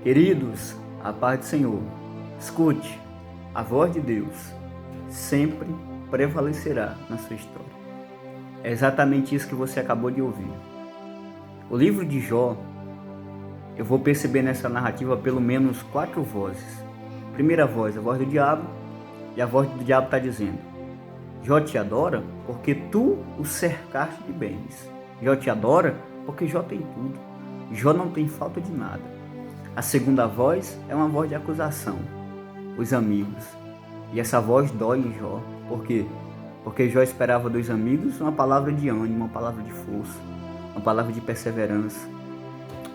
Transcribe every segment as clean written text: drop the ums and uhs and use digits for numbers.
Queridos, a paz do Senhor, escute, a voz de Deus sempre prevalecerá na sua história. É exatamente isso que você acabou de ouvir. O livro de Jó, eu vou perceber nessa narrativa pelo menos 4 vozes. Primeira voz, a voz do diabo, e a voz do diabo está dizendo: Jó te adora porque tu o cercaste de bens. Jó te adora porque Jó tem tudo. Jó não tem falta de nada. A segunda voz é uma voz de acusação, os amigos. E essa voz dói em Jó. Por quê? Porque Jó esperava dos amigos uma palavra de ânimo, uma palavra de força, uma palavra de perseverança,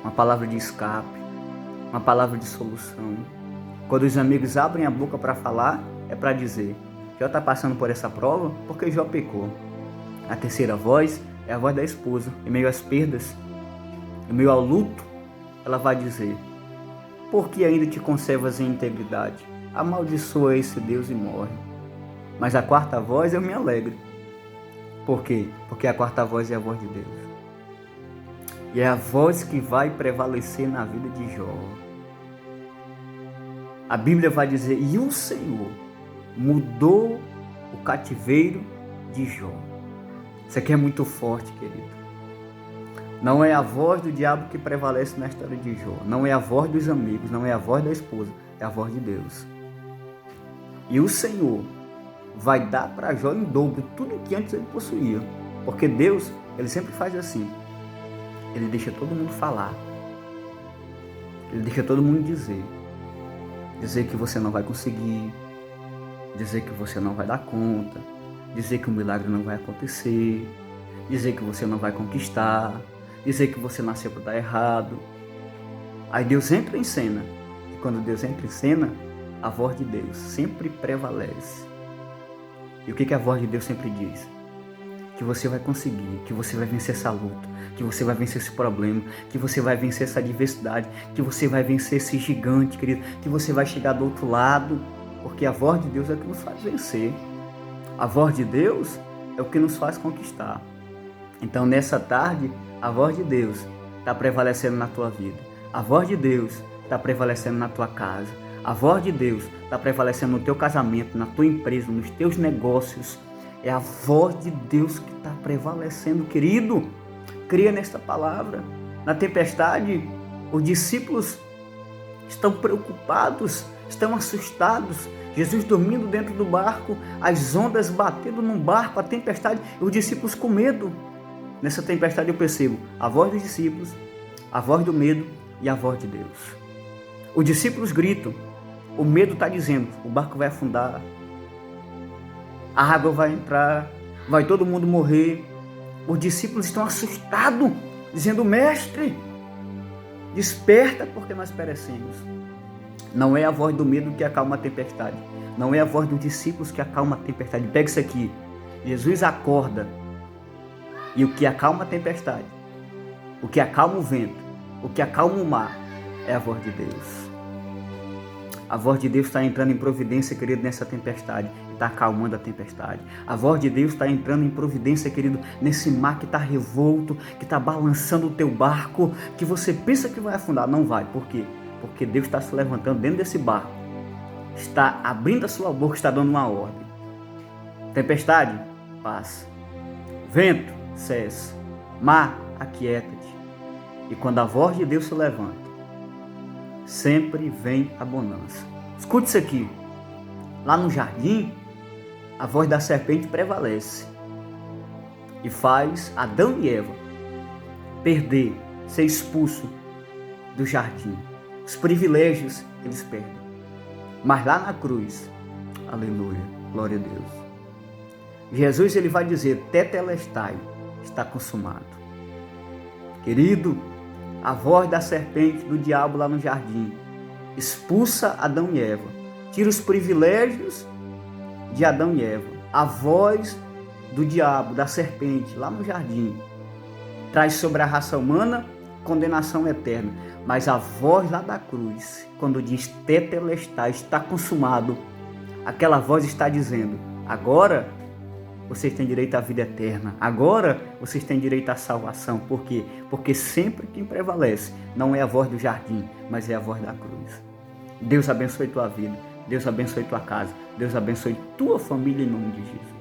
uma palavra de escape, uma palavra de solução. Quando os amigos abrem a boca para falar, é para dizer: Jó está passando por essa prova porque Jó pecou. A terceira voz é a voz da esposa. Em meio às perdas, em meio ao luto, ela vai dizer: por que ainda te conservas em integridade? Amaldiçoa esse Deus e morre. Mas a quarta voz eu me alegro. Por quê? Porque a quarta voz é a voz de Deus. E é a voz que vai prevalecer na vida de Jó. A Bíblia vai dizer: e o Senhor mudou o cativeiro de Jó. Isso aqui é muito forte, querido. Não é a voz do diabo que prevalece na história de Jó. Não é a voz dos amigos, não é a voz da esposa, é a voz de Deus. E o Senhor vai dar para Jó em dobro tudo que antes ele possuía. Porque Deus, ele sempre faz assim. Ele deixa todo mundo falar. Ele deixa todo mundo dizer. Dizer que você não vai conseguir. Dizer que você não vai dar conta. Dizer que o milagre não vai acontecer. Dizer que você não vai conquistar. Dizer que você nasceu para dar errado. Aí Deus entra em cena. E quando Deus entra em cena, a voz de Deus sempre prevalece. E o que a voz de Deus sempre diz? Que você vai conseguir, que você vai vencer essa luta, que você vai vencer esse problema, que você vai vencer essa adversidade, que você vai vencer esse gigante, querido, que você vai chegar do outro lado, porque a voz de Deus é o que nos faz vencer. A voz de Deus é o que nos faz conquistar. Então, nessa tarde, a voz de Deus está prevalecendo na tua vida. A voz de Deus está prevalecendo na tua casa. A voz de Deus está prevalecendo no teu casamento, na tua empresa, nos teus negócios. É a voz de Deus que está prevalecendo, querido. Cria nesta palavra. Na tempestade, os discípulos estão preocupados, estão assustados. Jesus dormindo dentro do barco, as ondas batendo no barco, a tempestade, e os discípulos com medo. Nessa tempestade eu percebo a voz dos discípulos, a voz do medo e a voz de Deus. Os discípulos gritam, o medo está dizendo: o barco vai afundar, a água vai entrar, vai todo mundo morrer. Os discípulos estão assustados, dizendo: mestre, desperta porque nós perecemos. Não é a voz do medo que acalma a tempestade. Não é a voz dos discípulos que acalma a tempestade. Pega isso aqui. Jesus acorda. E o que acalma a tempestade, o que acalma o vento, o que acalma o mar, é a voz de Deus. A voz de Deus está entrando em providência, querido, nessa tempestade. Está acalmando a tempestade. A voz de Deus está entrando em providência, querido, nesse mar que está revolto, que está balançando o teu barco, que você pensa que vai afundar. Não vai. Por quê? Porque Deus está se levantando dentro desse barco. Está abrindo a sua boca, está dando uma ordem. Tempestade, passa. Vento, cessa. Mar, aquieta-te. E quando a voz de Deus se levanta, sempre vem a bonança. Escute isso aqui. Lá no jardim, a voz da serpente prevalece e faz Adão e Eva perder, ser expulso do jardim. Os privilégios eles perdem. Mas lá na cruz, aleluia, glória a Deus, Jesus ele vai dizer: tetelestai, está consumado. Querido, a voz da serpente, do diabo lá no jardim, expulsa Adão e Eva, tira os privilégios de Adão e Eva. A voz do diabo, da serpente lá no jardim, traz sobre a raça humana condenação eterna. Mas a voz lá da cruz, quando diz tetelestai, está consumado, aquela voz está dizendo: agora vocês têm direito à vida eterna. Agora vocês têm direito à salvação. Por quê? Porque sempre quem prevalece não é a voz do jardim, mas é a voz da cruz. Deus abençoe tua vida. Deus abençoe tua casa. Deus abençoe tua família em nome de Jesus.